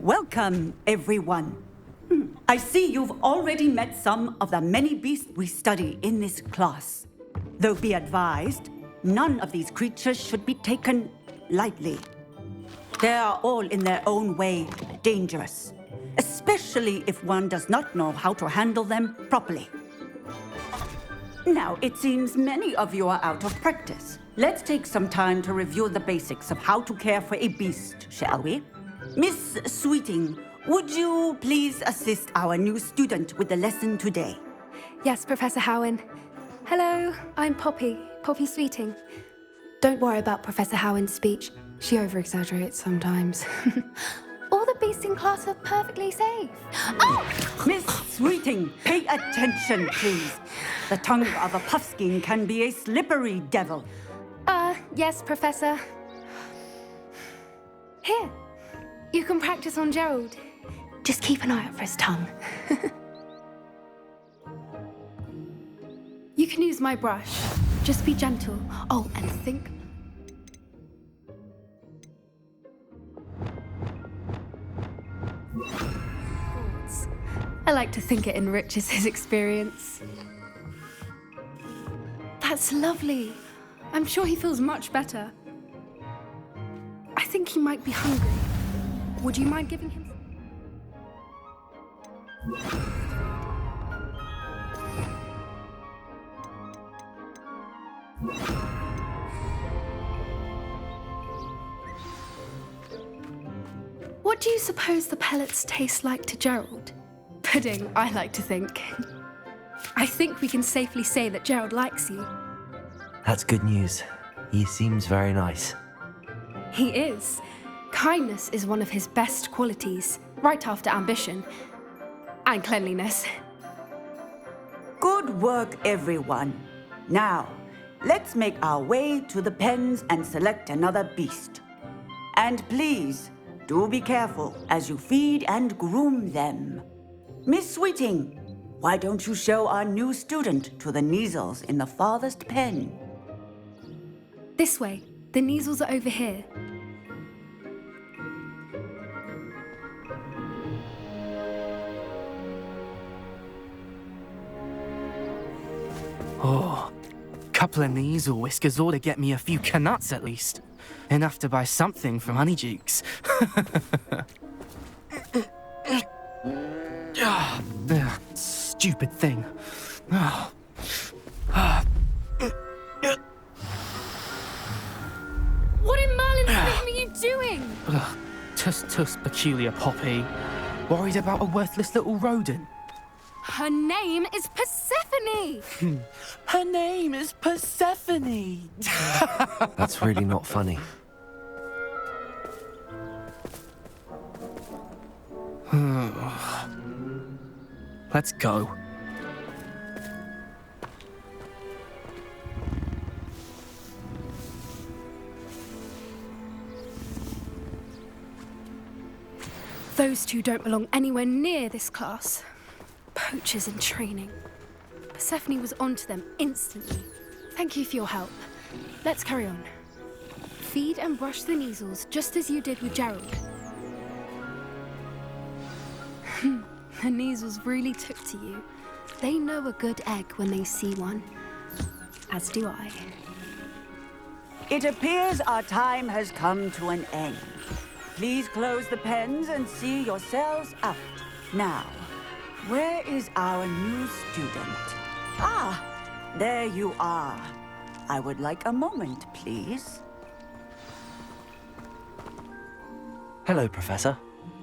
Welcome, everyone. I see you've already met some of the many beasts we study in this class. Though be advised, none of these creatures should be taken lightly. They are all in their own way dangerous, especially if one does not know how to handle them properly. Now, it seems many of you are out of practice. Let's take some time to review the basics of how to care for a beast, shall we? Miss Sweeting, would you please assist our new student with the lesson today? Yes, Professor Howen. Hello, I'm Poppy Sweeting. Don't worry about Professor Howen's speech. She over-exaggerates sometimes. All the beasts in class are perfectly safe. Oh! Miss Sweeting, pay attention, please. The tongue of a puffskein can be a slippery devil. Yes, Professor. Here, you can practice on Gerald. Just keep an eye out for his tongue. You can use my brush. Just be gentle. Oh, and think. I like to think it enriches his experience. That's lovely. I'm sure he feels much better. I think he might be hungry. Would you mind giving him? What do you suppose the pellets taste like to Gerald? Pudding, I like to think. I think we can safely say that Gerald likes you. That's good news. He seems very nice. He is. Kindness is one of his best qualities, right after ambition. And cleanliness. Good work, everyone. Now, let's make our way to the pens and select another beast. And please, do be careful as you feed and groom them. Miss Sweeting, why don't you show our new student to the Neasels in the farthest pen? This way. The Neasels are over here. Oh, couple of Neasel whiskers ought to get me a few canuts at least. Enough to buy something from Honeydukes. Stupid thing. What in Merlin's name are you doing? Tuss, peculiar Poppy. Worried about a worthless little rodent. Her name is Persephone! Her name is Persephone! That's really not funny. Let's go. Those two don't belong anywhere near this class. Poachers in training. Persephone was onto them instantly. Thank you for your help. Let's carry on. Feed and brush the Neasels just as you did with Gerald. The Neasels really took to you. They know a good egg when they see one. As do I. It appears our time has come to an end. Please close the pens and see yourselves out. Now, where is our new student? Ah, there you are. I would like a moment, please. Hello, Professor.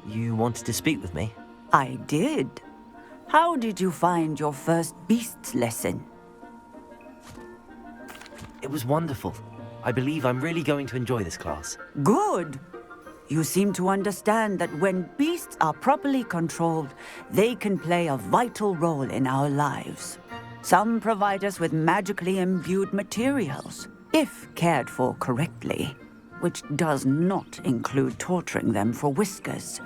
You wanted to speak with me? I did. How did you find your first beasts lesson? It was wonderful. I believe I'm really going to enjoy this class. Good. You seem to understand that when beasts are properly controlled, they can play a vital role in our lives. Some provide us with magically imbued materials, if cared for correctly, which does not include torturing them for whiskers.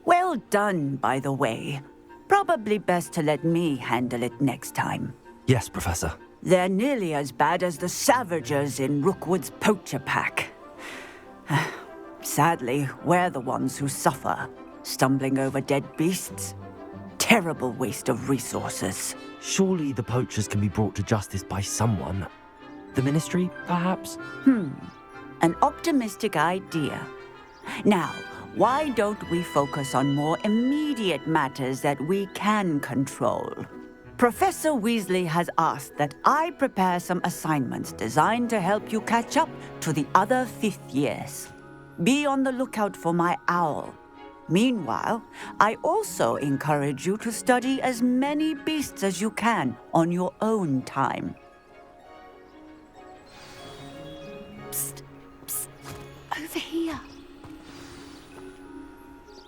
Well done, by the way. Probably best to let me handle it next time. Yes, Professor. They're nearly as bad as the Savagers in Rookwood's poacher pack. Sadly, we're the ones who suffer, stumbling over dead beasts. Terrible waste of resources. Surely the poachers can be brought to justice by someone. The Ministry, perhaps? An optimistic idea. Now, why don't we focus on more immediate matters that we can control? Professor Weasley has asked that I prepare some assignments designed to help you catch up to the other fifth years. Be on the lookout for my owl. Meanwhile, I also encourage you to study as many beasts as you can on your own time. Psst, psst. Over here.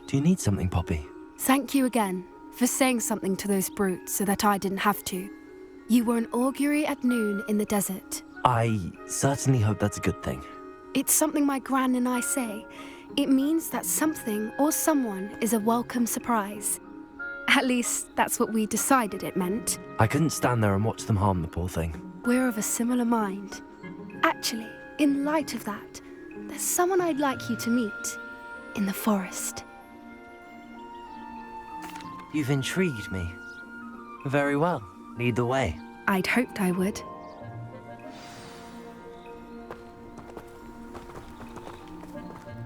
Do you need something, Poppy? Thank you again for saying something to those brutes so that I didn't have to. You were an augury at noon in the desert. I certainly hope that's a good thing. It's something my gran and I say. It means that something or someone is a welcome surprise. At least, that's what we decided it meant. I couldn't stand there and watch them harm the poor thing. We're of a similar mind. Actually, in light of that, there's someone I'd like you to meet in the forest. You've intrigued me. Very well. Lead the way. I'd hoped I would.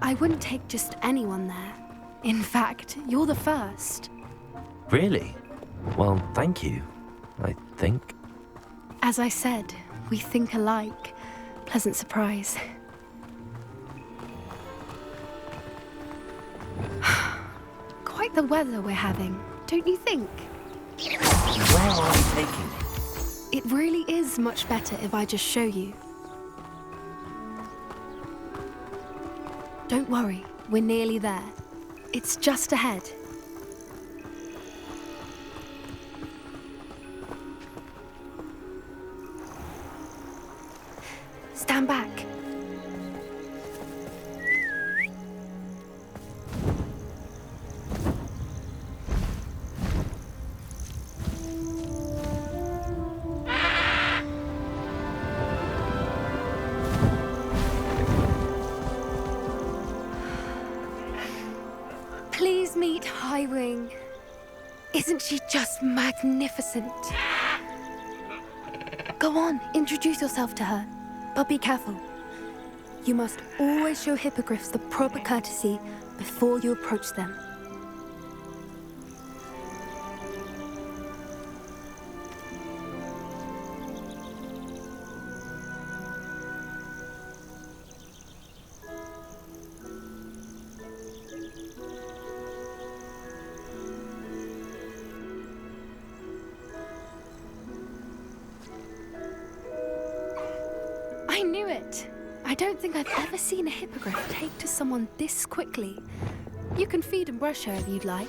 I wouldn't take just anyone there. In fact, you're the first. Really? Well, thank you, I think. As I said, we think alike. Pleasant surprise. Quite the weather we're having, don't you think? Where are you taking me? It really is much better if I just show you. Don't worry, we're nearly there. It's just ahead. Stand back. Please meet Highwing. Isn't she just magnificent? Go on, introduce yourself to her. But be careful. You must always show hippogriffs the proper courtesy before you approach them. I knew it! I don't think I've ever seen a hippogriff take to someone this quickly. You can feed and brush her if you'd like.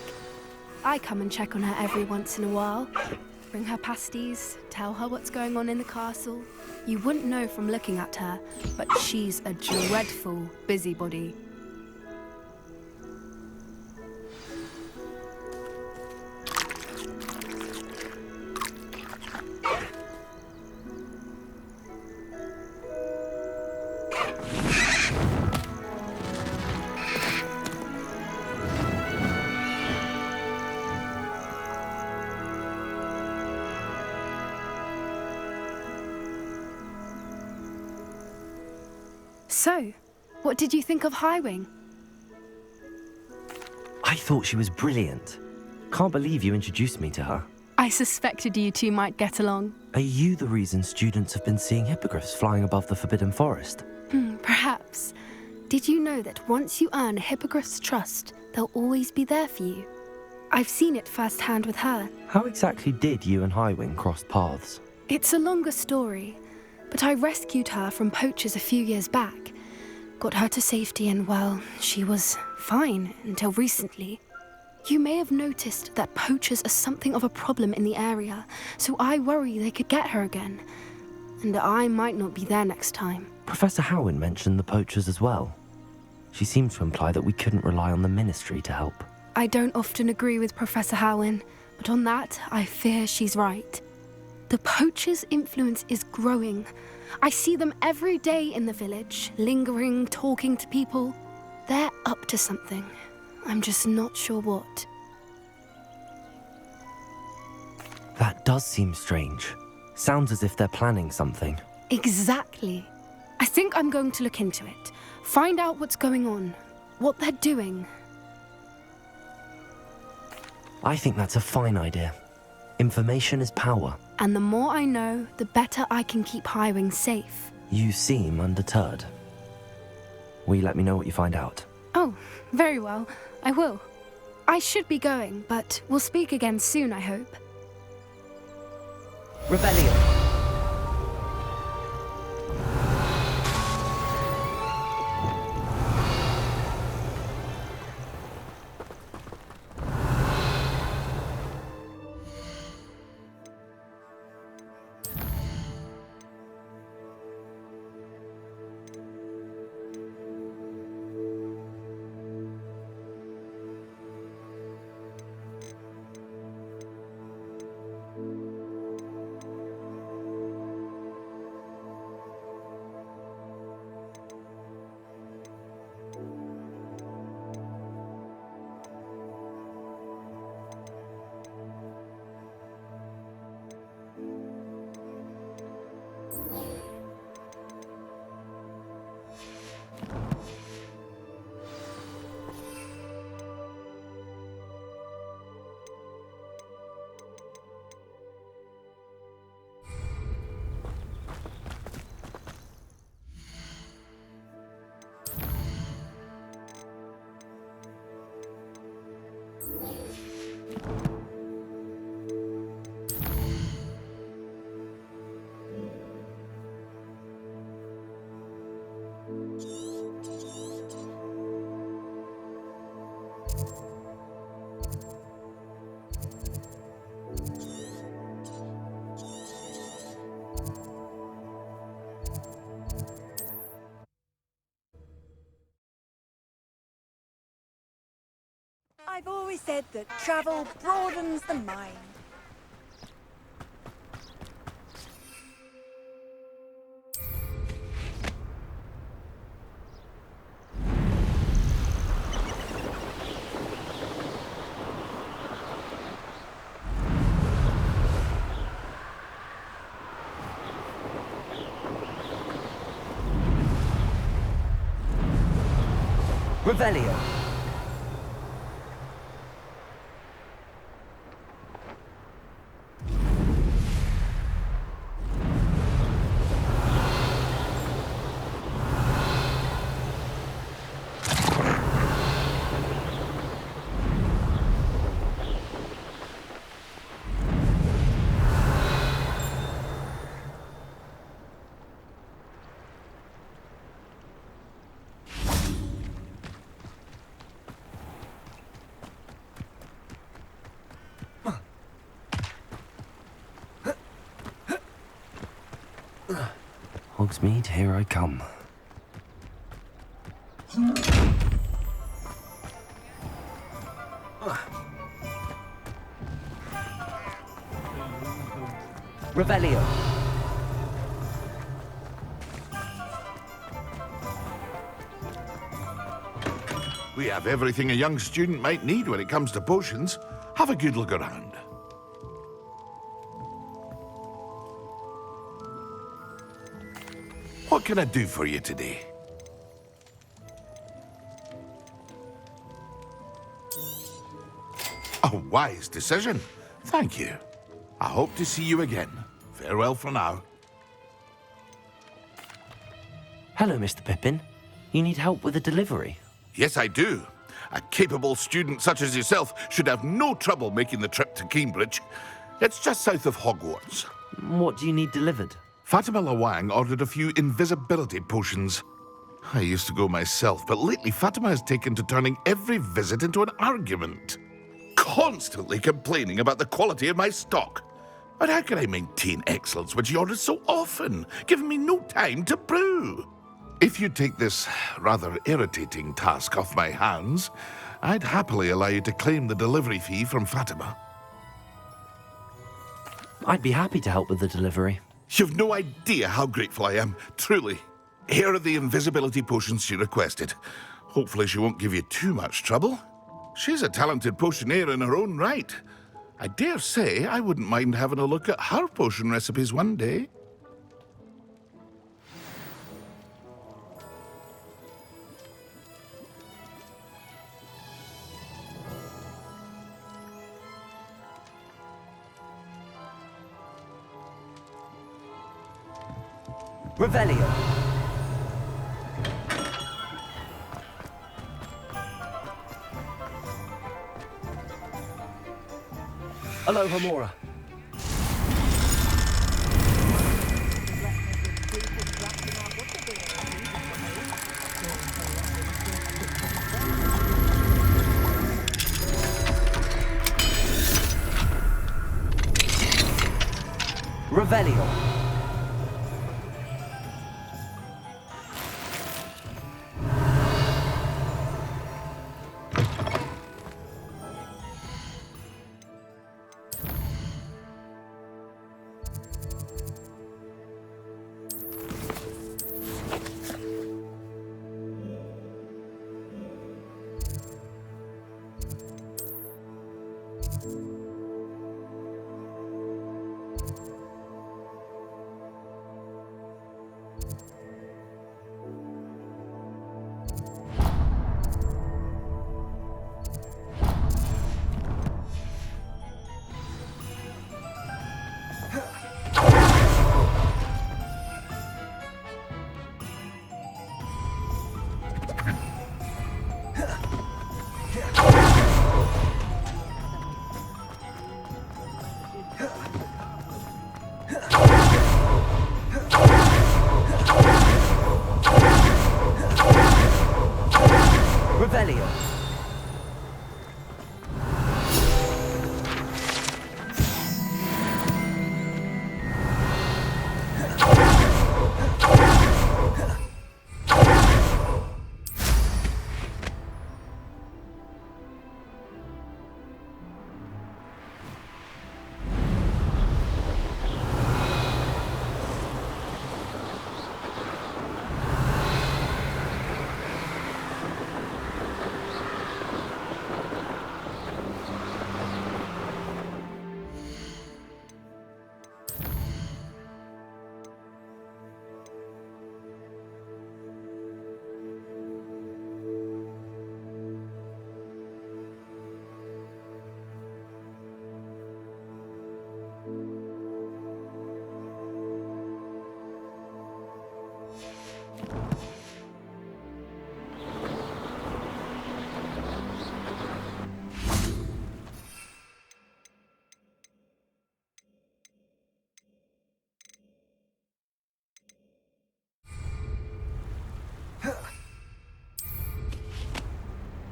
I come and check on her every once in a while. Bring her pasties, tell her what's going on in the castle. You wouldn't know from looking at her, but she's a dreadful busybody. So, what did you think of Highwing? I thought she was brilliant. Can't believe you introduced me to her. I suspected you two might get along. Are you the reason students have been seeing hippogriffs flying above the Forbidden Forest? Perhaps. Did you know that once you earn a hippogriff's trust, they'll always be there for you? I've seen it firsthand with her. How exactly did you and Highwing cross paths? It's a longer story, but I rescued her from poachers a few years back. Got her to safety and, well, she was fine until recently. You may have noticed that poachers are something of a problem in the area, so I worry they could get her again. And I might not be there next time. Professor Howin mentioned the poachers as well. She seemed to imply that we couldn't rely on the Ministry to help. I don't often agree with Professor Howin, but on that, I fear she's right. The poachers' influence is growing. I see them every day in the village, lingering, talking to people. They're up to something. I'm just not sure what. That does seem strange. Sounds as if they're planning something. Exactly. I think I'm going to look into it. Find out what's going on. What they're doing. I think that's a fine idea. Information is power. And the more I know, the better I can keep hiring safe. You seem undeterred. Will you let me know what you find out? Oh, very well. I will. I should be going, but we'll speak again soon, I hope. Rebellion. I've always said that travel broadens the mind. Revelio. Hogsmeade, here I come. Revelio. We have everything a young student might need when it comes to potions. Have a good look around. What can I do for you today? A wise decision. Thank you. I hope to see you again. Farewell for now. Hello, Mr. Pippin. You need help with a delivery? Yes, I do. A capable student such as yourself should have no trouble making the trip to Cambridge. It's just south of Hogwarts. What do you need delivered? Fatima Lawang ordered a few invisibility potions. I used to go myself, but lately Fatima has taken to turning every visit into an argument. Constantly complaining about the quality of my stock. But how can I maintain excellence when she orders so often, giving me no time to brew? If you take this rather irritating task off my hands, I'd happily allow you to claim the delivery fee from Fatima. I'd be happy to help with the delivery. You've no idea how grateful I am, truly. Here are the invisibility potions she requested. Hopefully she won't give you too much trouble. She's a talented potioneer in her own right. I dare say I wouldn't mind having a look at her potion recipes one day. Revelio. Aloha Mora. Revelio.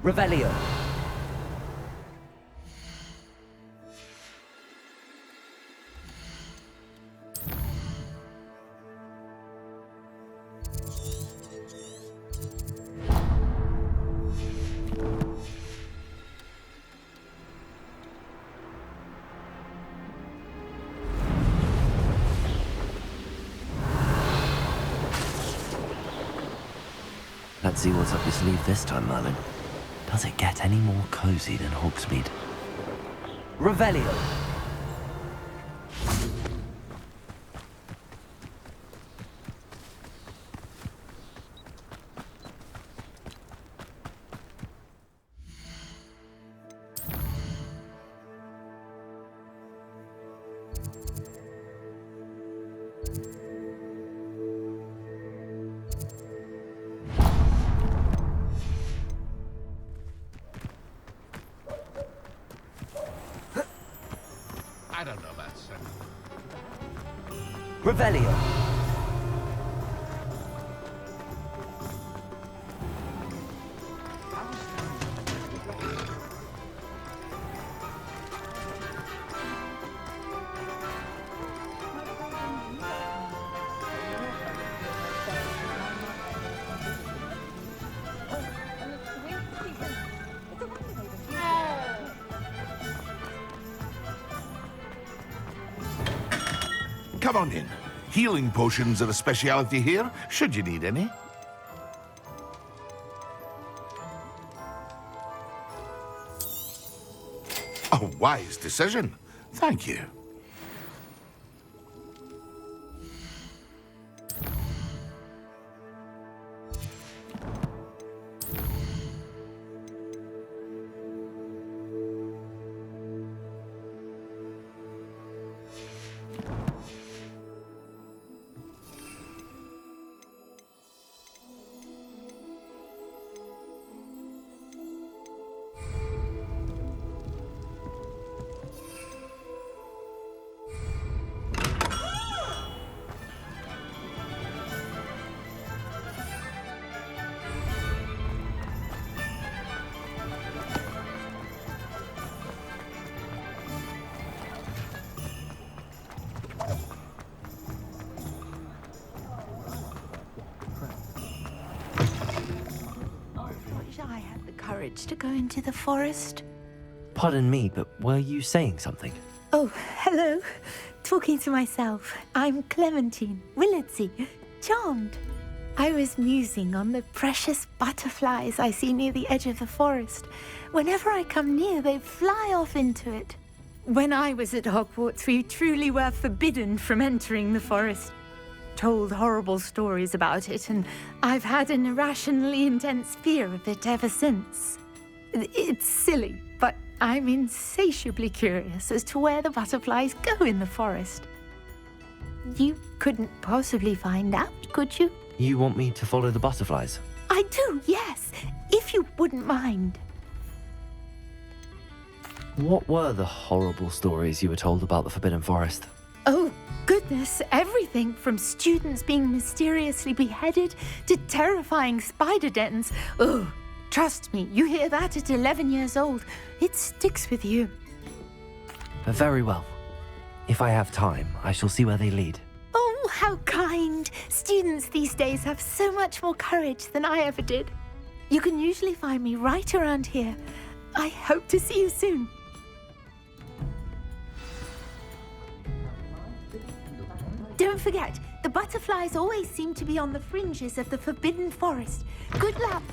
Revelio. Let's see what's up your sleeve this time, Merlin. Does it get any more cozy than Hogsmeade? Revelio. I don't know about Sun. Revelio. Come on in. Healing potions are a speciality here, should you need any. A wise decision. Thank you. I had the courage to go into the forest. Pardon me, but were you saying something? Oh, hello. Talking to myself. I'm Clementine Willardsey. Charmed. I was musing on the precious butterflies I see near the edge of the forest. Whenever I come near, they fly off into it. When I was at Hogwarts, we truly were forbidden from entering the forest. Told horrible stories about it, and I've had an irrationally intense fear of it ever since. It's silly, but I'm insatiably curious as to where the butterflies go in the forest. You couldn't possibly find out, could you? You want me to follow the butterflies? I do, yes, if you wouldn't mind. What were the horrible stories you were told about the Forbidden Forest? Oh, goodness, everything from students being mysteriously beheaded to terrifying spider dens. Oh, trust me, you hear that at 11 years old, it sticks with you. Very well. If I have time, I shall see where they lead. Oh, how kind. Students these days have so much more courage than I ever did. You can usually find me right around here. I hope to see you soon. Don't forget, the butterflies always seem to be on the fringes of the Forbidden Forest. Good luck!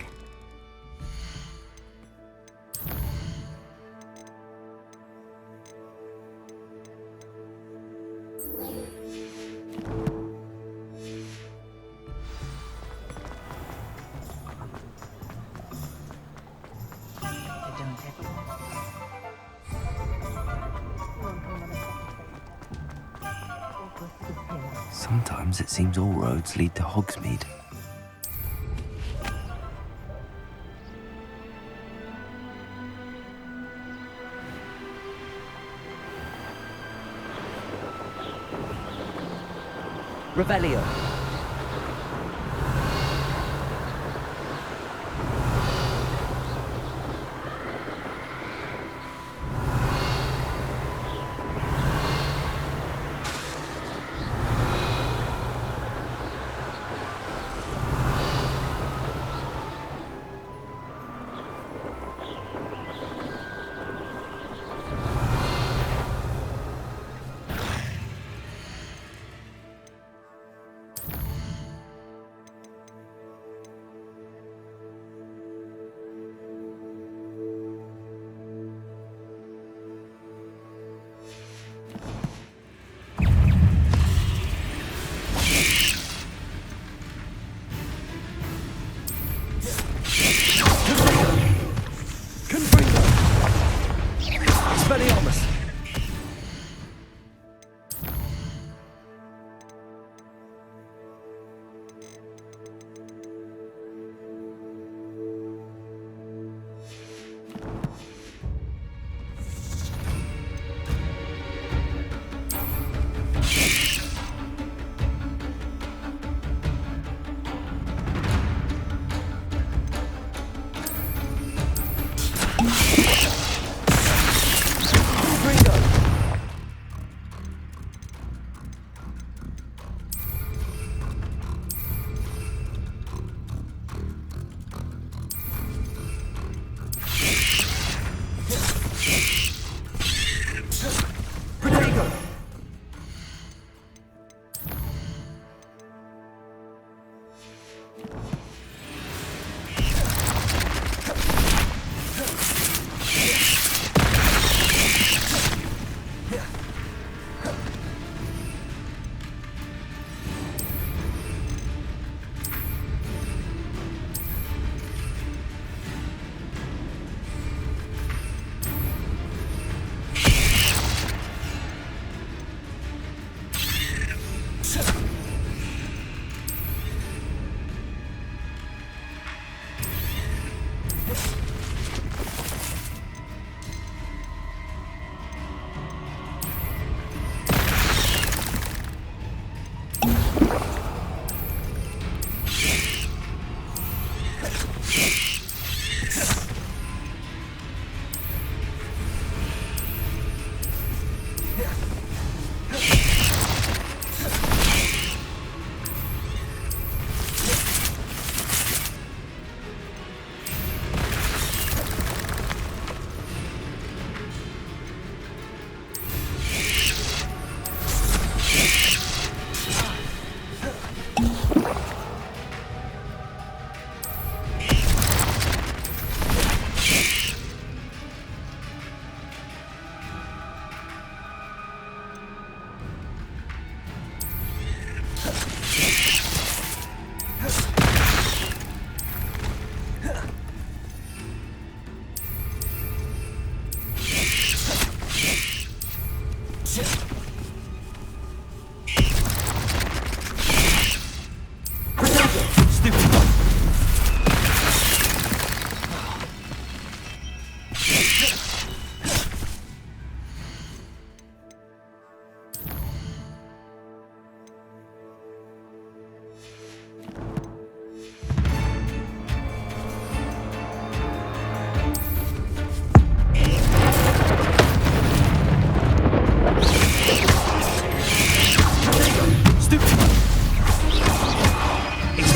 Sometimes it seems all roads lead to Hogsmeade. Revelio.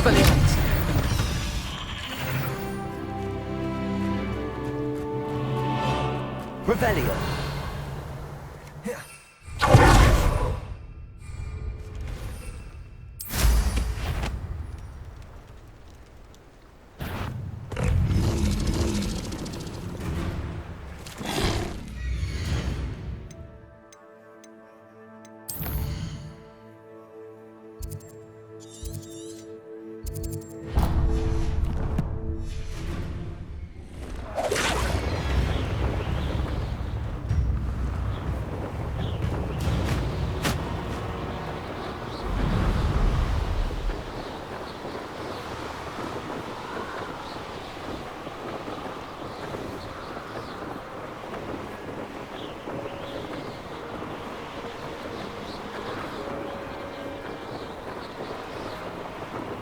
Expelliarmus! Revelio.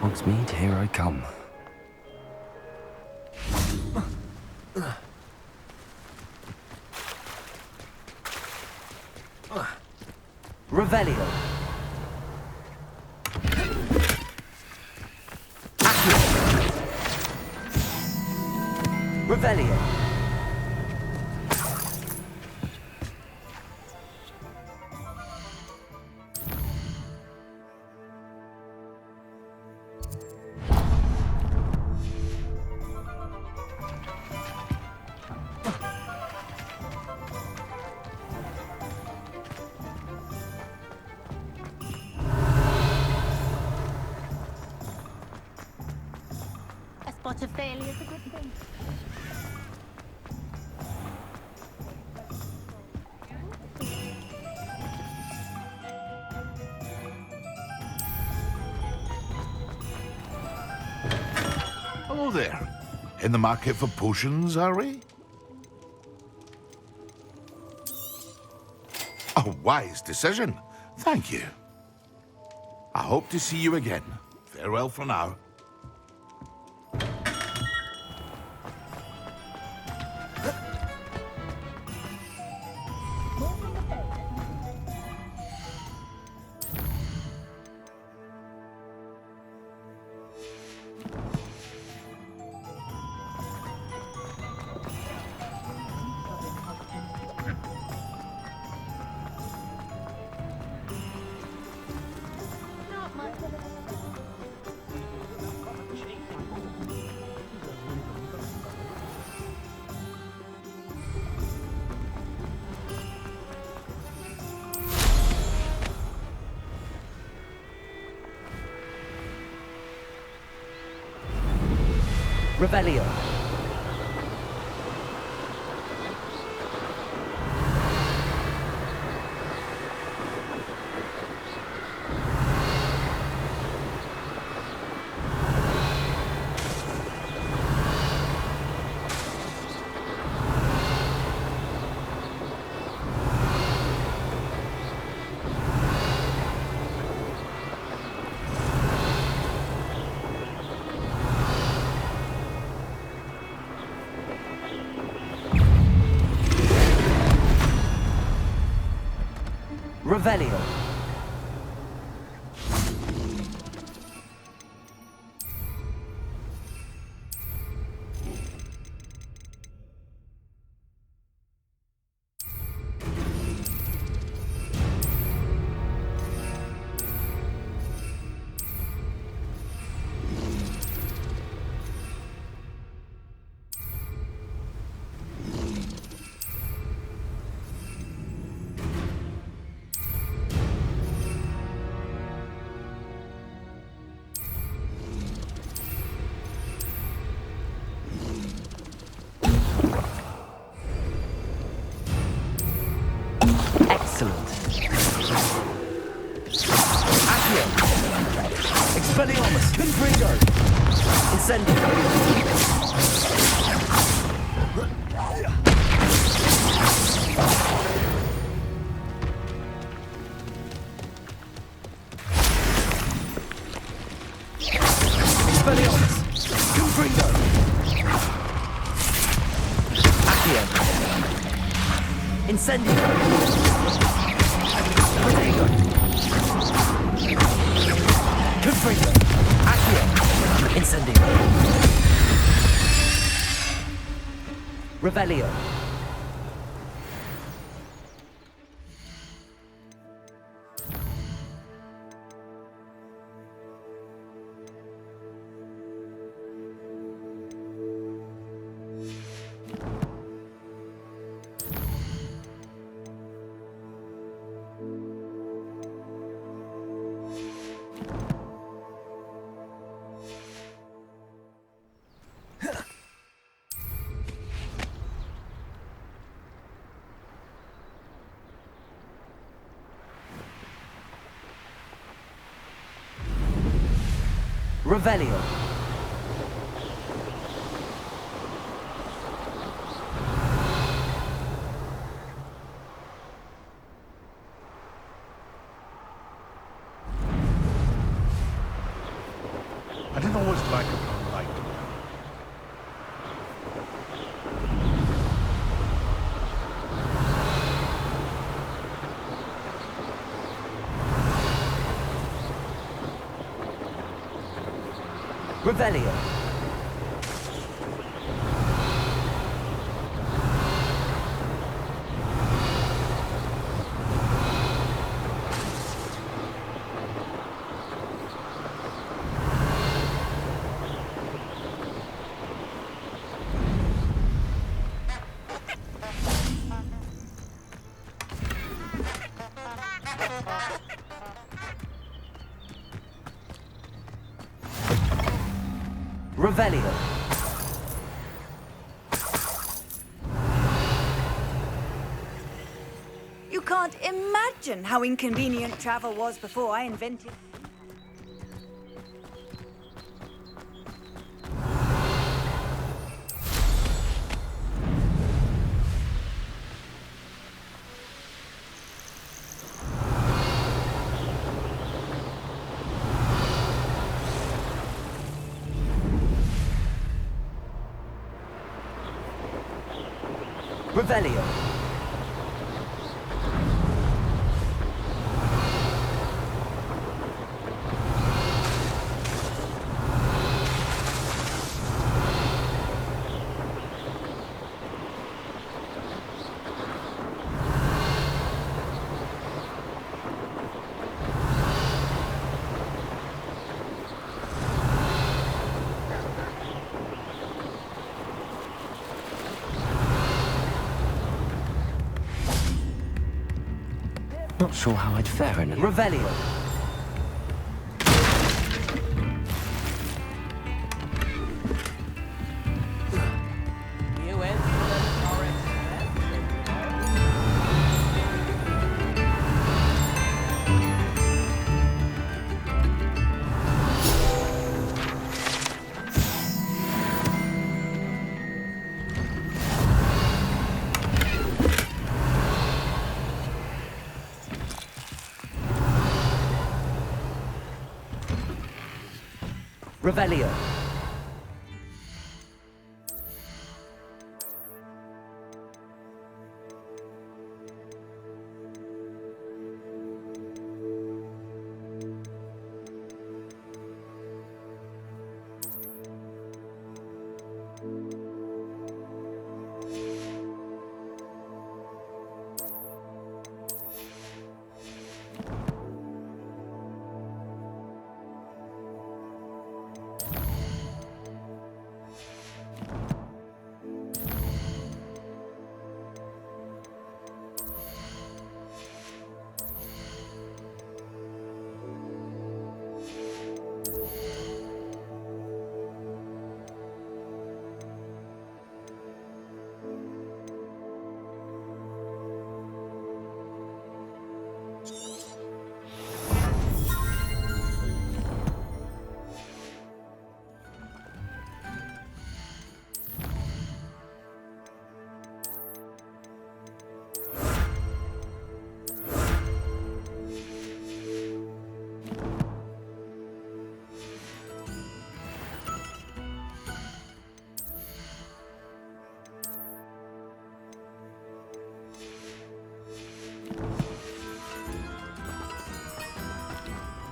Hogsmeade, here I come. Revelio. Revelio. A spot of failure is a good thing. Hello there. In the market for potions, are we? A wise decision. Thank you. I hope to see you again. Farewell for now. Revelio. Revelio. Excellent. Accio. Expelliarmus. Confringo. Incendio. Expelliarmus. Confringo. Accio. Incendio. Confringo. Accio. Revelio. Revelio. I didn't always like it on light. Revelio. Revelio. You can't imagine how inconvenient travel was before I invented. Revelio. Not sure how I'd fare in it. Revelio. Revelio.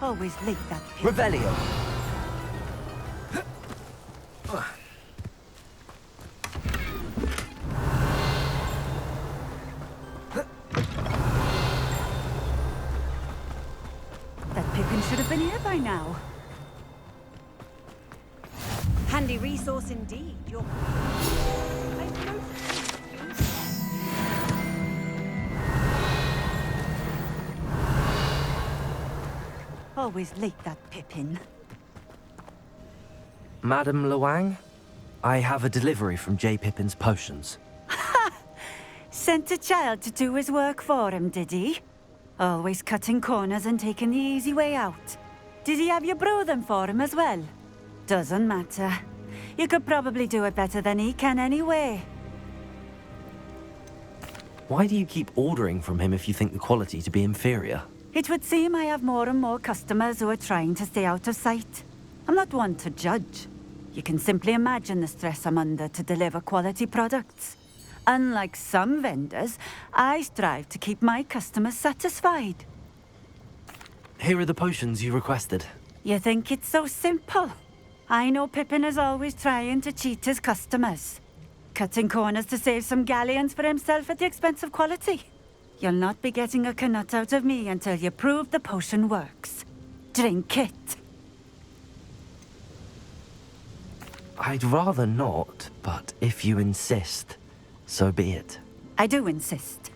Always late that pit. Revelio. by now. Handy resource indeed. You're... Always late, that Pippin. Madam Luang, I have a delivery from J. Pippin's Potions. Sent a child to do his work for him, did he? Always cutting corners and taking the easy way out. Did he have you brew them for him as well? Doesn't matter. You could probably do it better than he can anyway. Why do you keep ordering from him if you think the quality to be inferior? It would seem I have more and more customers who are trying to stay out of sight. I'm not one to judge. You can simply imagine the stress I'm under to deliver quality products. Unlike some vendors, I strive to keep my customers satisfied. Here are the potions you requested. You think it's so simple? I know Pippin is always trying to cheat his customers. Cutting corners to save some galleons for himself at the expense of quality. You'll not be getting a canut out of me until you prove the potion works. Drink it. I'd rather not, but if you insist, so be it. I do insist.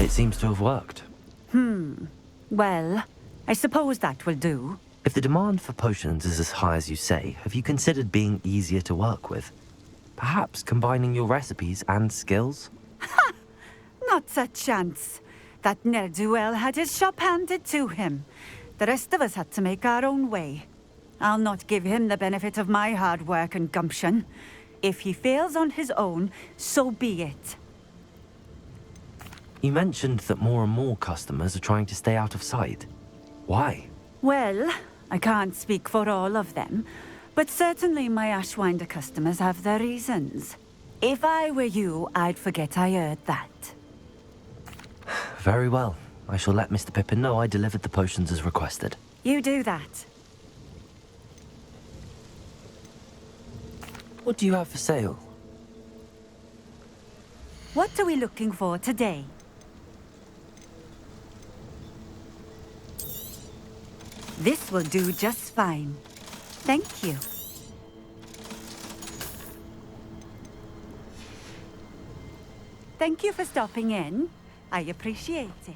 It seems to have worked. Well, I suppose that will do. If the demand for potions is as high as you say, have you considered being easier to work with? Perhaps combining your recipes and skills? Not a chance. That ne'er-do-well had his shop handed to him. The rest of us had to make our own way. I'll not give him the benefit of my hard work and gumption. If he fails on his own, so be it. You mentioned that more and more customers are trying to stay out of sight. Why? Well, I can't speak for all of them, but certainly my Ashwinder customers have their reasons. If I were you, I'd forget I heard that. Very well. I shall let Mr. Pippin know I delivered the potions as requested. You do that. What do you have for sale? What are we looking for today? This will do just fine. Thank you. Thank you for stopping in. I appreciate it.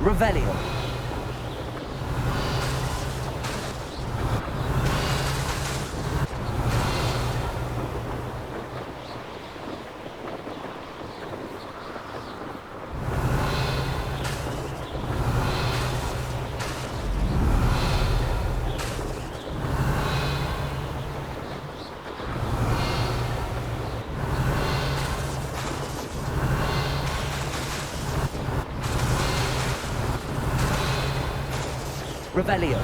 Revelio. Revelio.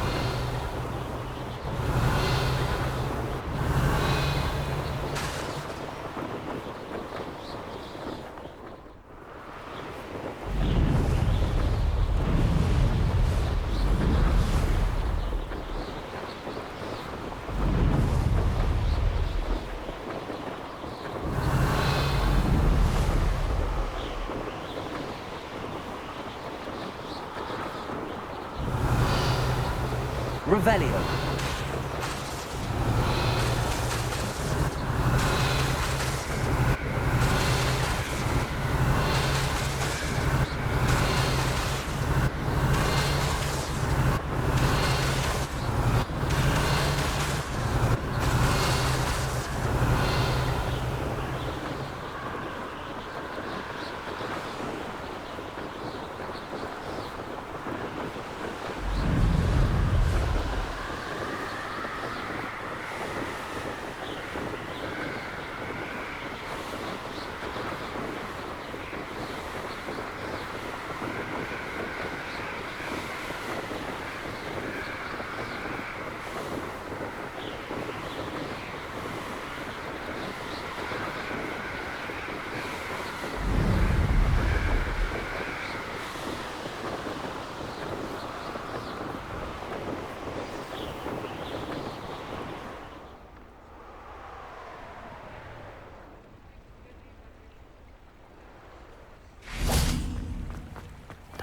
Revelio.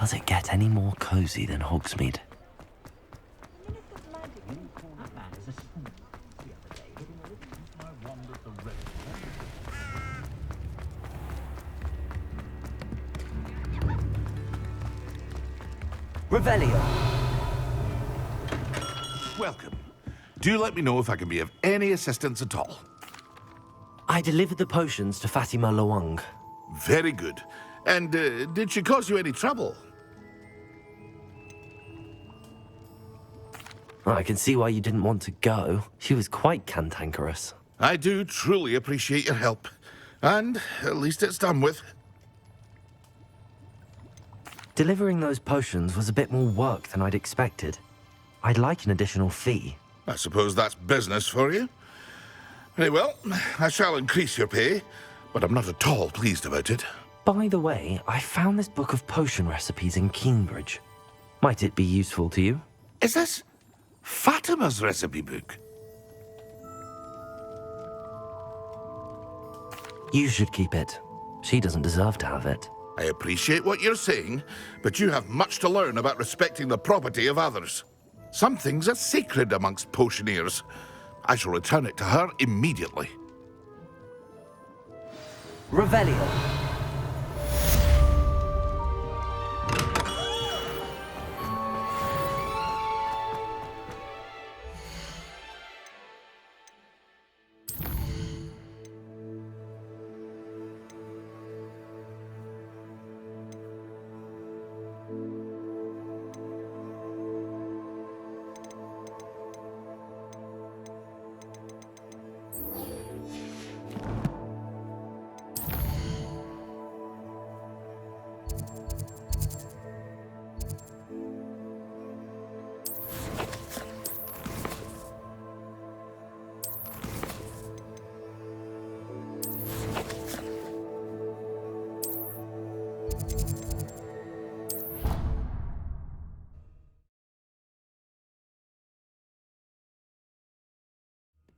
Does it get any more cozy than Hogsmeade? Revelio. Welcome. Do let me know if I can be of any assistance at all. I delivered the potions to Fatima Lawang. Very good. And did she cause you any trouble? I can see why you didn't want to go. She was quite cantankerous. I do truly appreciate your help. And at least it's done with. Delivering those potions was a bit more work than I'd expected. I'd like an additional fee. I suppose that's business for you. Very well, I shall increase your pay, but I'm not at all pleased about it. By the way, I found this book of potion recipes in Cambridge. Might it be useful to you? Is this Fatima's recipe book? You should keep it. She doesn't deserve to have it. I appreciate what you're saying, but you have much to learn about respecting the property of others. Some things are sacred amongst potioneers. I shall return it to her immediately. Revelio.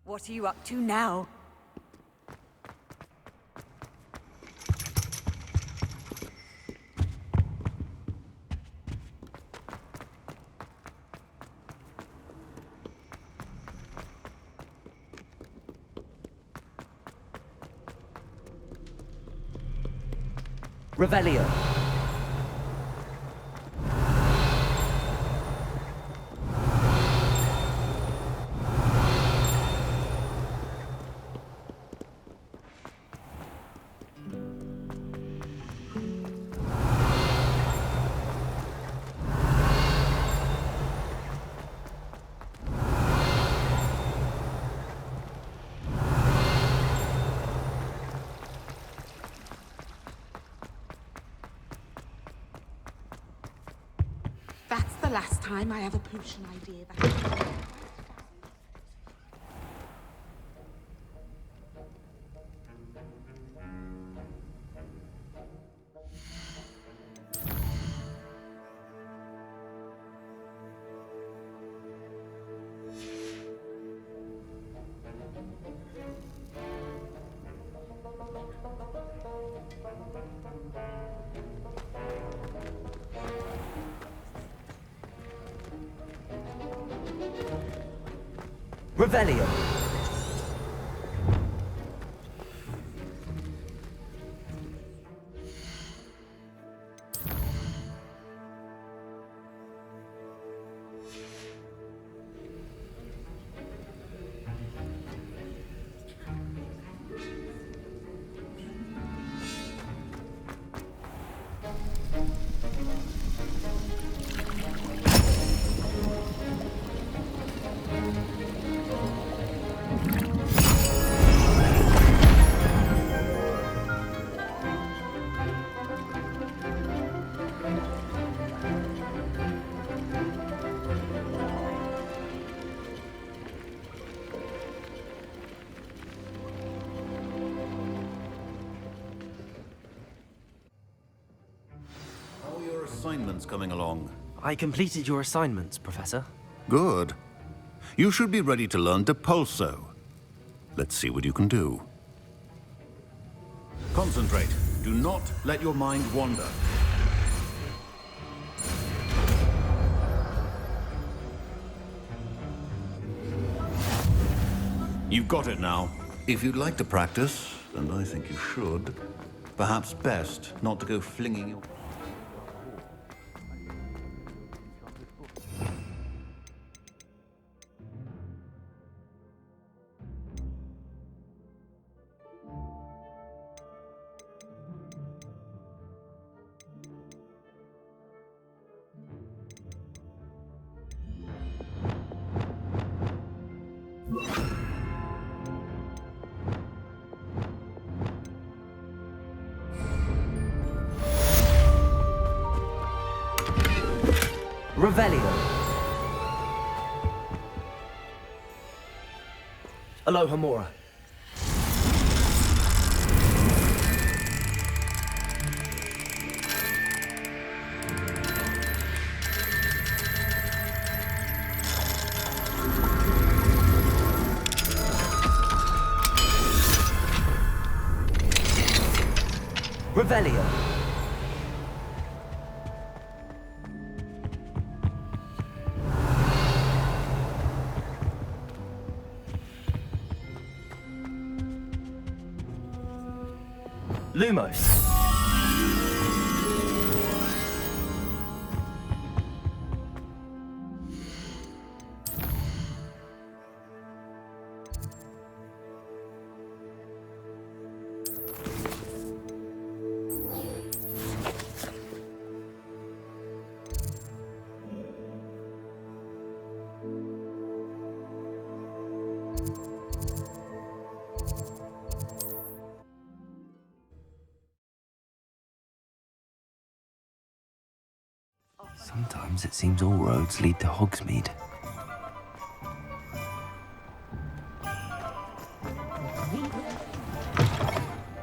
What are you up to now? Revelio. That's the last time I have a potion idea that... Revelio. Assignments coming along. I completed your assignments, Professor. Good. You should be ready to learn Depulso. Let's see what you can do. Concentrate. Do not let your mind wander. You've got it now. If you'd like to practice, and I think you should, perhaps best not to go flinging your... Revelio. Aloha Mora. Revelio. Lumos. Sometimes it seems all roads lead to Hogsmeade.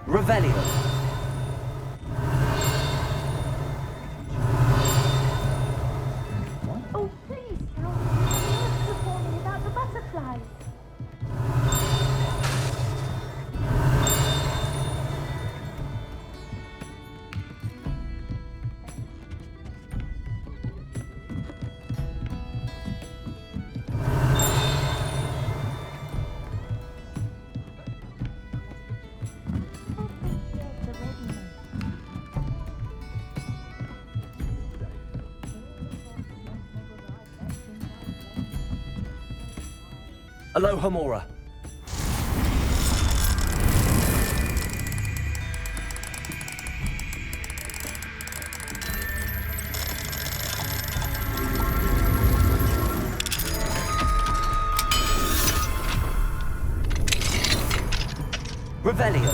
Revelio. Oh, please, Count. What's the formula about the butterflies? Aloha Mora. Revelio.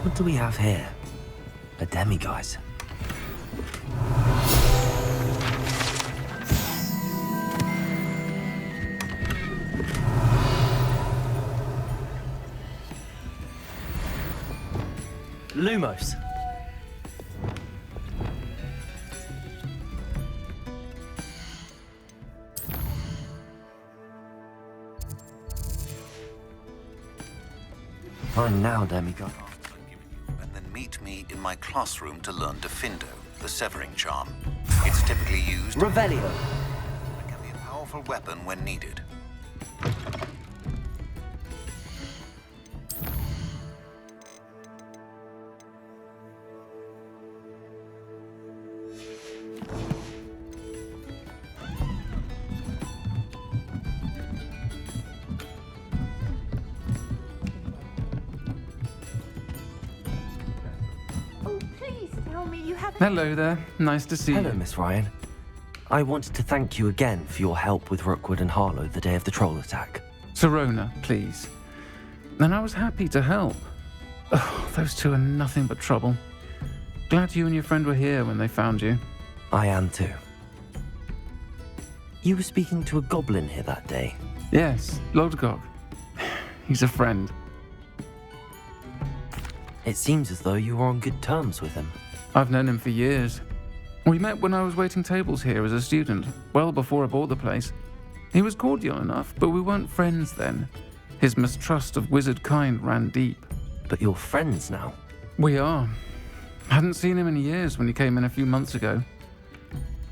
What do we have here? A demiguise. Lumos. Fine now, demiguise. And then meet me in my classroom to learn Defindo, the severing charm. It's typically used... Revelio. It can be a powerful weapon when needed. Oh, please tell me you haven't... Hello there. Nice to see Hello, you. Miss Ryan. I wanted to thank you again for your help with Rookwood and Harlow the day of the troll attack. Serona, please. And I was happy to help. Oh, those two are nothing but trouble. Glad you and your friend were here when they found you. I am too. You were speaking to a goblin here that day. Yes, Lodgok. He's a friend. It seems as though you were on good terms with him. I've known him for years. We met when I was waiting tables here as a student, well before I bought the place. He was cordial enough, but we weren't friends then. His mistrust of wizard kind ran deep. But you're friends now. We are. Hadn't seen him in years when he came in a few months ago.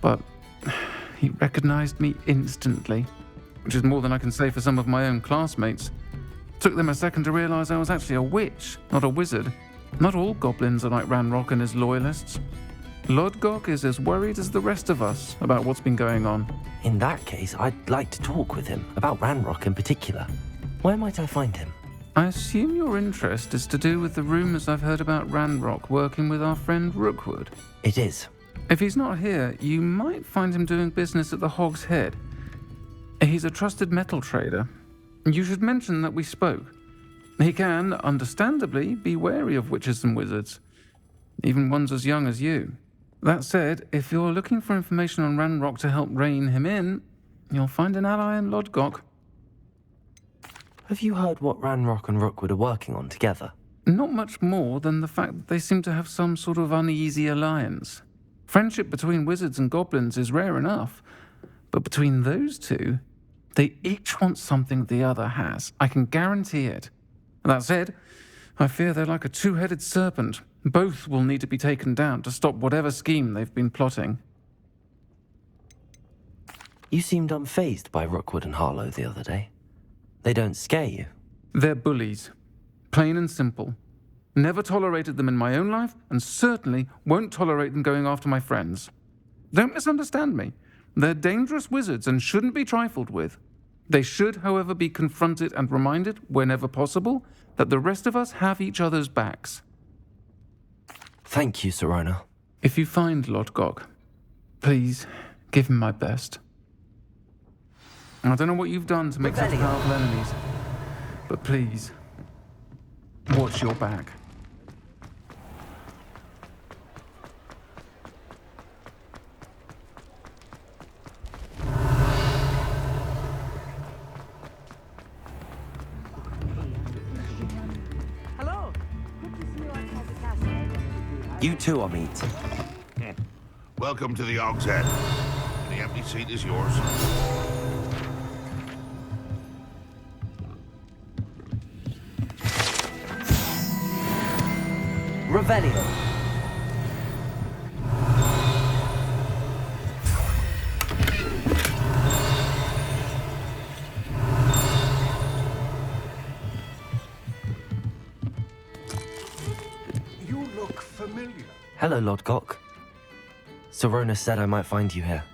But he recognized me instantly, which is more than I can say for some of my own classmates. Took them a second to realise I was actually a witch, not a wizard. Not all goblins are like Ranrock and his loyalists. Lodgok is as worried as the rest of us about what's been going on. In that case, I'd like to talk with him, about Ranrock in particular. Where might I find him? I assume your interest is to do with the rumours I've heard about Ranrock working with our friend Rookwood. It is. If he's not here, you might find him doing business at the Hog's Head. He's a trusted metal trader. You should mention that we spoke. He can, understandably, be wary of witches and wizards, even ones as young as you. That said, if you're looking for information on Ranrock to help rein him in, you'll find an ally in Lodgok. Have you heard what Ranrock and Rookwood are working on together? Not much more than the fact that they seem to have some sort of uneasy alliance. Friendship between wizards and goblins is rare enough, but between those two, they each want something the other has. I can guarantee it. That said, I fear they're like a two-headed serpent. Both will need to be taken down to stop whatever scheme they've been plotting. You seemed unfazed by Rookwood and Harlow the other day. They don't scare you. They're bullies. Plain and simple. Never tolerated them in my own life, and certainly won't tolerate them going after my friends. Don't misunderstand me. They're dangerous wizards and shouldn't be trifled with. They should, however, be confronted and reminded, whenever possible, that the rest of us have each other's backs. Thank you, Sirona. If you find Lodgok, please give him my best. I don't know what you've done to make such powerful enemies, but please, watch your back. Hello. Good to see you outside the castle. You too, Amit. Welcome to the Hog's Head. The empty seat is yours. Revelio. You look familiar. Hello, Lodgok. Sirona said I might find you here.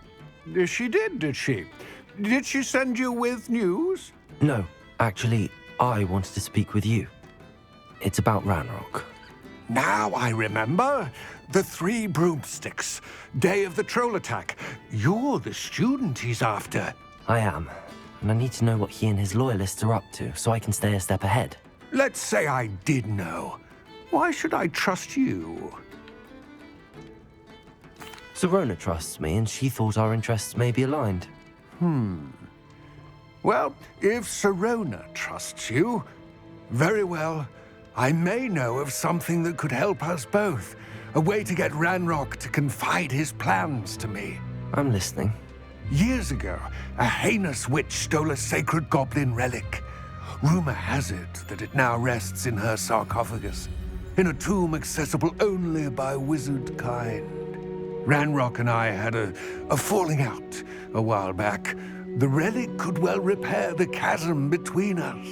She did she? Did she send you with news? No, actually, I wanted to speak with you. It's about Ranrock. Now I remember. The 3 broomsticks. Day of the troll attack. You're the student he's after. I am, and I need to know what he and his loyalists are up to so I can stay a step ahead. Let's say I did know. Why should I trust you? Sirona trusts me, and she thought our interests may be aligned. Well, if Sirona trusts you, very well. I may know of something that could help us both. A way to get Ranrock to confide his plans to me. I'm listening. Years ago, a heinous witch stole a sacred goblin relic. Rumor has it that it now rests in her sarcophagus, in a tomb accessible only by wizard kind. Ranrock and I had a falling out a while back. The relic could well repair the chasm between us.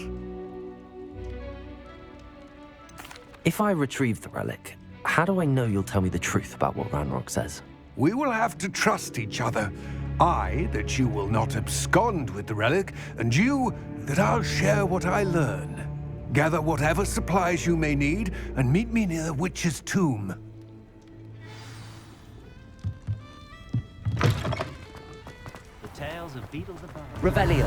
If I retrieve the relic, how do I know you'll tell me the truth about what Ranrock says? We will have to trust each other. I, that you will not abscond with the relic, and you, that I'll share what I learn. Gather whatever supplies you may need, and meet me near the witch's tomb. The tales of Beetle the Bard. Revelio.